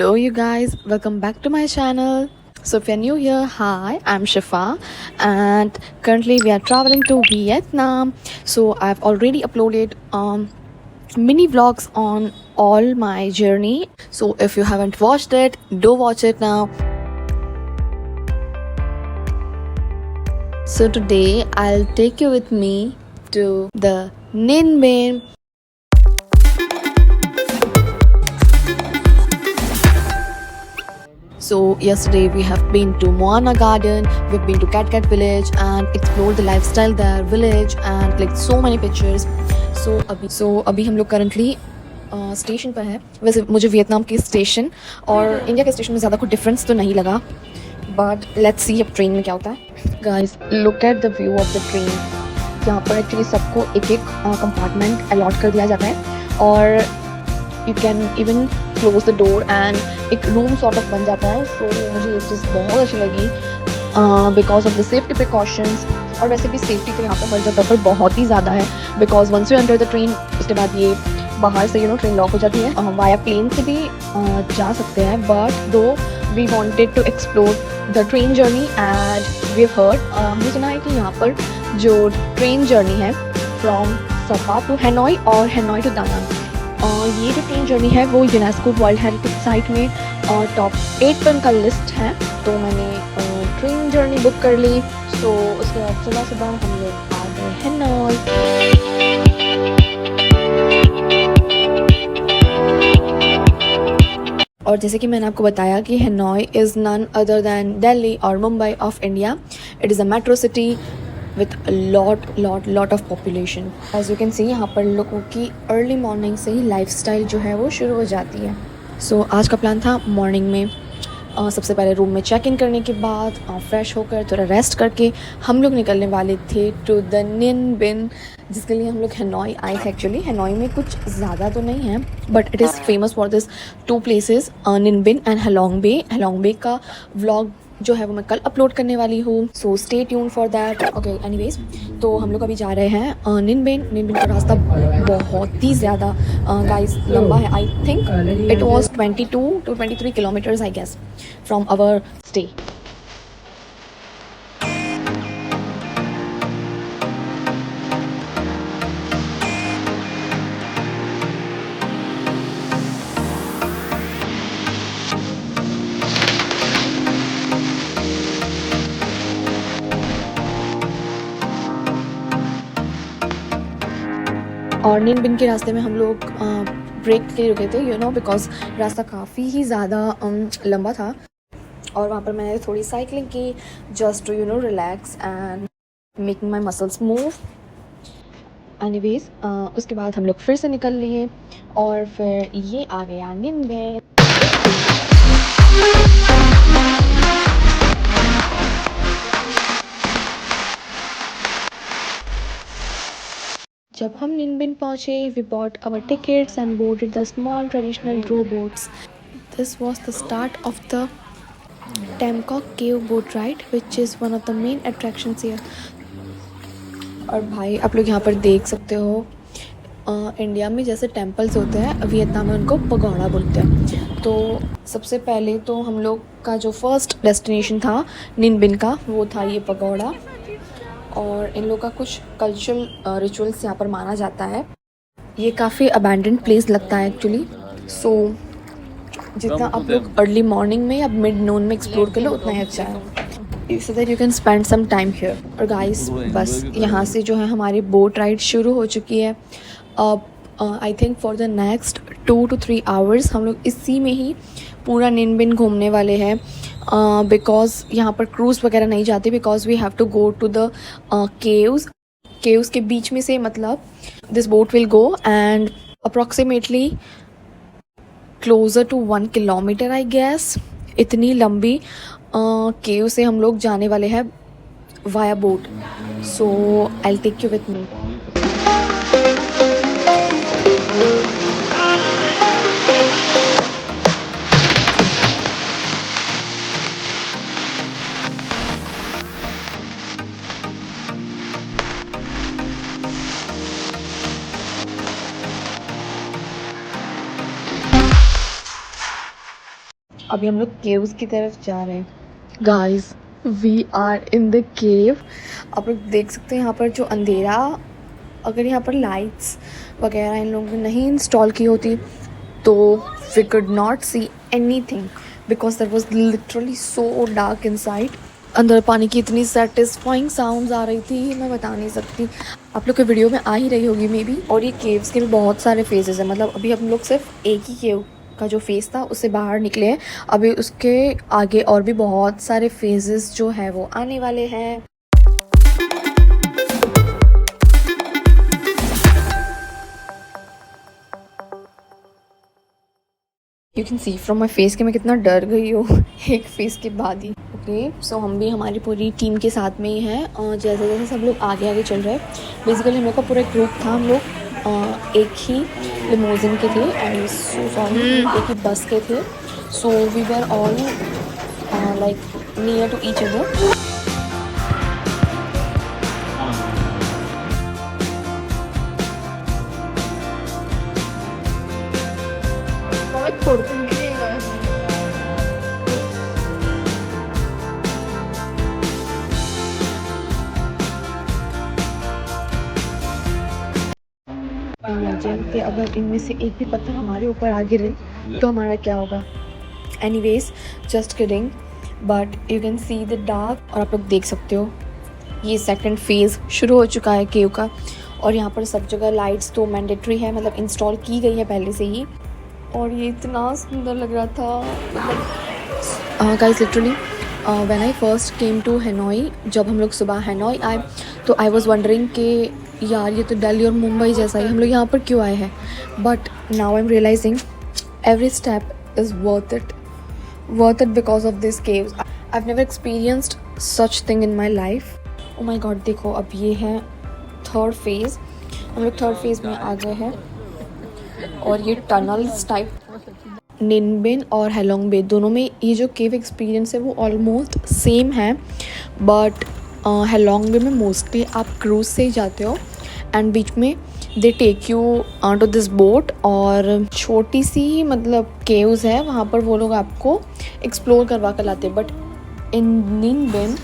Hello, you guys. Welcome back to my channel. So, if you're new here, hi, I'm Shifa, and currently we are traveling to Vietnam. So, I've already uploaded mini vlogs on all my journey. So, if you haven't watched it, do watch it now. So, today I'll take you with me to the Ninh Binh. So yesterday we have been to Moana Garden, we've been to Cat Cat Village and explored the lifestyle there, village and clicked so many pictures. So अभी हम लोग currently station पर है. वैसे मुझे Vietnam के station और India के स्टेशन में ज़्यादा कुछ डिफरेंस तो नहीं लगा, बट लेट्स सी अब ट्रेन में क्या होता है. Guys, look at the view of the train. यहाँ पर एक्चुअली सबको एक एक कंपार्टमेंट अलॉट कर दिया जाता है और you can even close the door and एक रूम सॉर्ट ऑफ बन जाता है. सो मुझे ये चीज़ बहुत अच्छी लगी because of the safety precautions. और वैसे भी सेफ्टी तो यहाँ पर हर जगह पर बहुत ही ज़्यादा है because once you enter the train, उसके बाद ये बाहर से ट्रेन लॉक हो जाती है. वाया प्लेन से भी जा सकते हैं, but though we wanted to explore the train journey and we heard, हमने सुना है कि यहाँ पर जो ट्रेन जर्नी है फ्रॉम सफा टू हैनोई और हैनोई टू दानांग, ये जो ट्रेन जर्नी है वो यूनेस्को वर्ल्ड हेरिटेज साइट में टॉप 8 पर उनका लिस्ट है. तो मैंने ट्रेन जर्नी बुक कर ली. सो उसके बाद सुबह सुबह हम लोग आ गए हैनोई. और जैसे कि मैंने आपको बताया कि Hanoi is none other than Delhi और Mumbai of India. It is a metro city with a lot of population. As you can see, यहाँ पर लोगों की अर्ली मॉर्निंग से ही लाइफस्टाइल जो है वो शुरू हो जाती है. सो आज का प्लान था मॉर्निंग में सबसे पहले रूम में चेक इन करने के बाद फ्रेश होकर थोड़ा रेस्ट करके हम लोग निकलने वाले थे टू द निन बिन, जिसके लिए हम लोग हैनोई आए थे. एक्चुअली हैनोई में कुछ ज़्यादा तो नहीं है, but it is famous for this two places, Ninh Binh and हेलोंग बे. हेलोंग बे का व्लॉग जो है वो मैं कल अपलोड करने वाली हूँ, so stay tune for that. Okay, anyways, तो हम लोग अभी जा रहे हैं निन बिन का रास्ता बहुत ही ज़्यादा गाइस लंबा है. I think it was 22 to 23 kilometres I guess from our stay. और निन बिन के रास्ते में हम लोग ब्रेक के लिए रुके थे बिकॉज रास्ता काफ़ी ही ज़्यादा लंबा था. और वहाँ पर मैंने थोड़ी साइकिलिंग की just to relax and making my muscles move. Anyways, उसके बाद हम लोग फिर से निकल लिए और फिर ये आ गया निन बिन. जब हम निन बिन पहुँचे, we bought our tickets and boarded the small traditional row boats. This was the start of the Tam Coc cave boat ride which is one of the main attractions here. और भाई आप लोग यहाँ पर देख सकते हो, इंडिया में जैसे टेम्पल्स होते हैं, वियतनाम में उनको पगोड़ा बोलते हैं. तो सबसे पहले तो हम लोग का जो फर्स्ट डेस्टिनेशन था निन बिन का, वो था ये पगोड़ा. और इन लोगों का कुछ कल्चरल रिचुअल्स यहाँ पर माना जाता है. ये काफ़ी अबैंडन्ड प्लेस लगता है एक्चुअली. सो जितना आप लोग अर्ली मॉर्निंग में या मिड नून में एक्सप्लोर कर लो उतना ही अच्छा है, so that you can spend some time here. और गाइस, बस यहाँ से जो है हमारी बोट राइड शुरू हो चुकी है. अब I think for the next 2 to 3 hours हम लोग इसी में ही पूरा निन बिन घूमने वाले हैं बिकॉज यहाँ पर क्रूज़ वगैरह नहीं जाती because we have to go to the caves के बीच में से, मतलब this boat will go and approximately closer to 1 kilometre I guess. इतनी लंबी केव से हम लोग जाने वाले हैं via boat. So I will take you with me. अभी हम लोग केव्स की तरफ जा रहे हैं। Guys we are in the cave. आप लोग देख सकते हैं यहाँ पर जो अंधेरा, अगर यहाँ पर लाइट्स वगैरह इन लोगों ने नहीं इंस्टॉल की होती तो we could not see anything because that was literally so dark inside. अंदर पानी की इतनी सेटिस्फाइंग साउंड्स आ रही थी, मैं बता नहीं सकती। आप लोग के वीडियो में आ ही रही होगी मे बी। और ये केव्स के भी बहुत सारे फेजेस हैं, मतलब अभी हम लोग सिर्फ एक ही केव का जो फेस था उससे बाहर निकले हैं। अभी उसके आगे और भी बहुत सारे फेजेस जो है वो आने वाले हैं। You can see from my face कि मैं कितना डर गई हूँ एक फेस के बाद ही। ओके सो हम भी हमारी पूरी टीम के साथ में ही हैं, और जैसे जैसे सब लोग आगे आगे चल रहे हैं। बेसिकली हम लोग का पूरा एक ग्रुप था, हम लोग एक ही लिमोजिन के थे, आई सो सॉरी, एक ही बस के थे। So we were all like near to each other. Imagine कि अगर इनमें से एक भी पत्थर हमारे ऊपर आ गिरे तो हमारा क्या होगा। Anyways just kidding, but you can see the dark. और आप लोग देख सकते हो ये सेकंड फेज़ शुरू हो चुका है केव का। और यहाँ पर सब जगह लाइट्स तो मैंडेटरी है, मतलब इंस्टॉल की गई है पहले से ही। और ये इतना सुंदर लग रहा था, मतलब guys literally when I first came to Hanoi, जब हम लोग सुबह हैनोई आए तो आई वाज वंडरिंग कि यार ये तो दिल्ली और मुंबई जैसा ही, हम लोग यहाँ पर क्यों आए हैं। But now I am realizing every step is worth it because of this caves. I have never experienced such thing in my life. Oh my God, देखो अब ये है थर्ड फेज़, हम लोग थर्ड फेज़ में आ गए हैं। और ये टनल्स टाइप, निनबिन और हेलोंग बे दोनों में ये जो केव एक्सपीरियंस है वो ऑलमोस्ट सेम है। बट हेलोंग बे में मोस्टली आप क्रूज़ से ही जाते हो, एंड बीच में they take you to this boat, और छोटी सी मतलब केव्स है वहाँ पर वो लोग आपको एक्सप्लोर करवा कर लाते हैं। But in Ninh Binh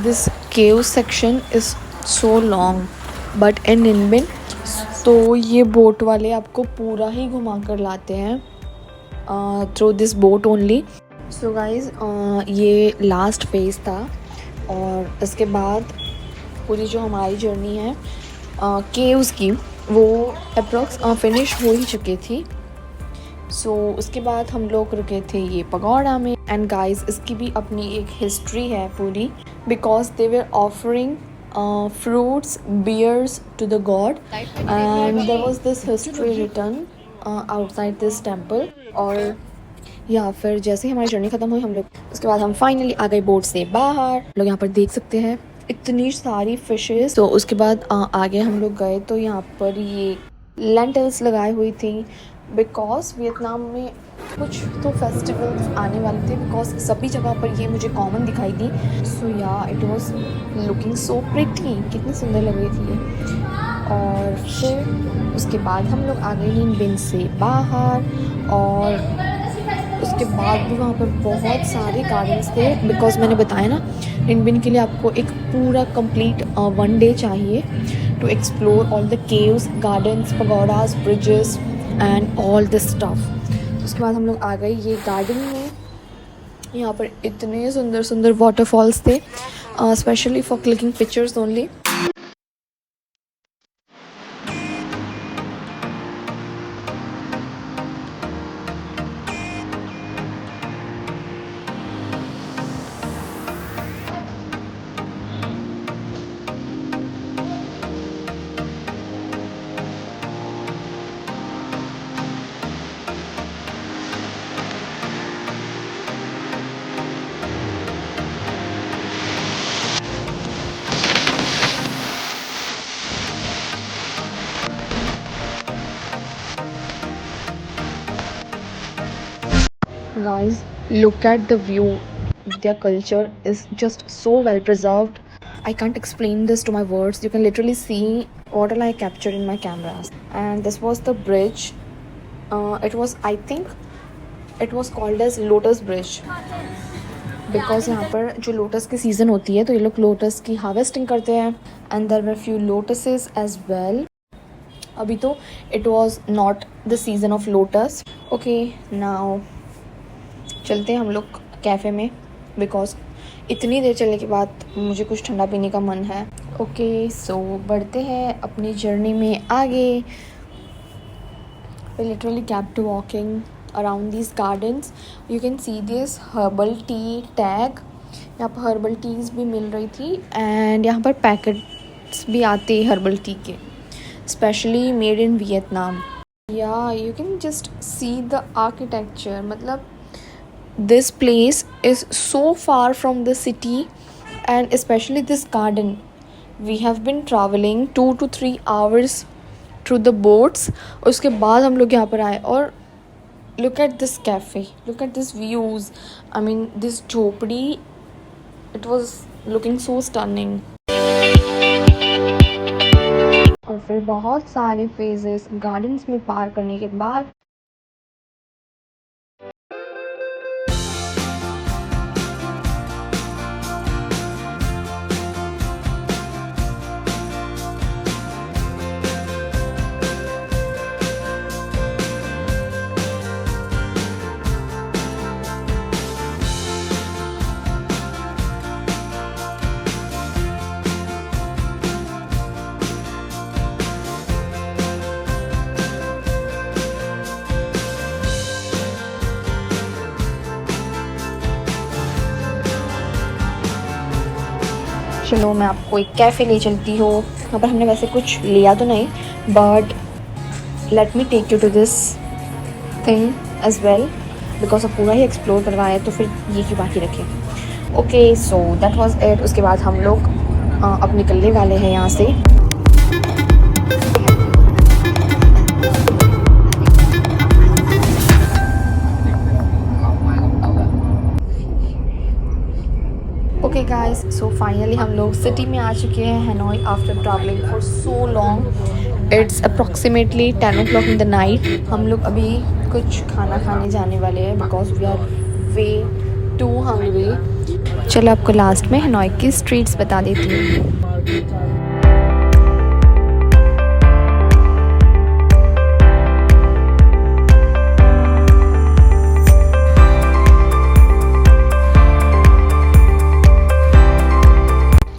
this cave section is so long, but in Ninh Binh तो ये बोट वाले आपको पूरा ही घुमा कर लाते हैं through this boat only. So guys ये लास्ट फेज़ था, और इसके बाद पूरी जो हमारी जर्नी है केव्स की वो अप्रॉक्स फिनिश हो ही चुकी थी। सो उसके बाद हम लोग रुके थे ये पगोड़ा में। एंड गाइज इसकी भी अपनी एक हिस्ट्री है पूरी, because they were offering fruits, beers to the god, and there was this history written outside this temple. और या फिर जैसे ही हमारी जर्नी ख़त्म हुई हम लोग, उसके बाद हम फाइनली आ गए बोट से बाहर। लोग यहाँ पर देख सकते हैं इतनी सारी फिशेस। तो उसके बाद आगे हम लोग गए तो यहाँ पर ये लेंटल्स लगाई हुई थी, बिकॉज वियतनाम में कुछ तो फेस्टिवल्स आने वाले थे, बिकॉज सभी जगह पर ये मुझे कॉमन दिखाई दी। सो या it was looking so pretty, कितनी सुंदर लग रही थी ये। और फिर उसके बाद हम लोग आ गए निनबिन से बाहर, और उसके बाद भी वहाँ पर बहुत सारे गार्डन्स थे, बिकॉज मैंने बताया ना निनबिन के लिए आपको एक पूरा कंप्लीट 1 डे चाहिए to explore all the caves, gardens, pagodas, bridges and all this stuff. उसके बाद हम लोग आ गए ये गार्डन में। यहाँ पर इतने सुंदर सुंदर वाटरफॉल्स थे, specially for clicking pictures only. Guys, look at the view. Their culture is just so well preserved. I can't explain this to my words. You can literally see what all I captured in my cameras. And this was the bridge. It was, I think, it was called as lotus bridge, because यहाँ पर जो lotus की season होती है तो ये लोग lotus की हार्वेस्टिंग करते हैं, and there were few lotuses as well. अभी तो it was not the season of lotus. Okay, now चलते हैं हम लोग कैफ़े में, बिकॉज इतनी देर चलने के बाद मुझे कुछ ठंडा पीने का मन है। ओके, सो बढ़ते हैं अपनी जर्नी में आगे। We literally kept walking around these gardens. You can see this herbal tea tag. यहाँ पर हर्बल टीज़ भी मिल रही थी, एंड यहाँ पर पैकेट्स भी आते हैं हर्बल टी के, स्पेशली मेड इन वियतनाम। या you can just see the architecture, मतलब this place is so far from the city, and specially this garden. We have been travelling 2 to 3 hours through the boats. उसके बाद हम लोग यहाँ पर आए, और look at this cafe, look at this views, I mean this झोपड़ी, it was looking so stunning. और फिर बहुत सारे फेजेस गार्डन्स में पार करने के बाद चलो मैं आपको एक कैफ़े ले चलती हूँ। यहाँ पर हमने वैसे कुछ लिया तो नहीं, but let me take you to this thing as well, because अब पूरा ही एक्सप्लोर करवाया है तो फिर ये क्यों बाकी रखें। Okay, so that was it. उसके बाद हम लोग अब निकलने वाले हैं यहाँ से। ओके गाइस, सो फाइनली हम लोग सिटी में आ चुके हैं, Hanoi, after travelling for so long. It's approximately 10 o'clock in the night. हम लोग अभी कुछ खाना खाने जाने वाले हैं, because we are way too hungry. चलो आपको लास्ट में हनोई की स्ट्रीट्स बता देती हूँ।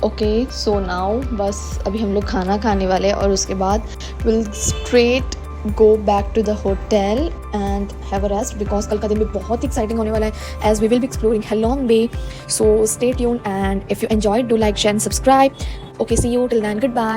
ओके, सो नाउ बस अभी हम लोग खाना खाने वाले हैं, और उसके बाद will straight go back to the hotel and have a rest, because कल का दिन भी बहुत एक्साइटिंग होने वाला है, as we will be exploring Halong Bay. So stay tuned, and if you enjoyed, do like, share and subscribe. Okay, see you till then, good bye.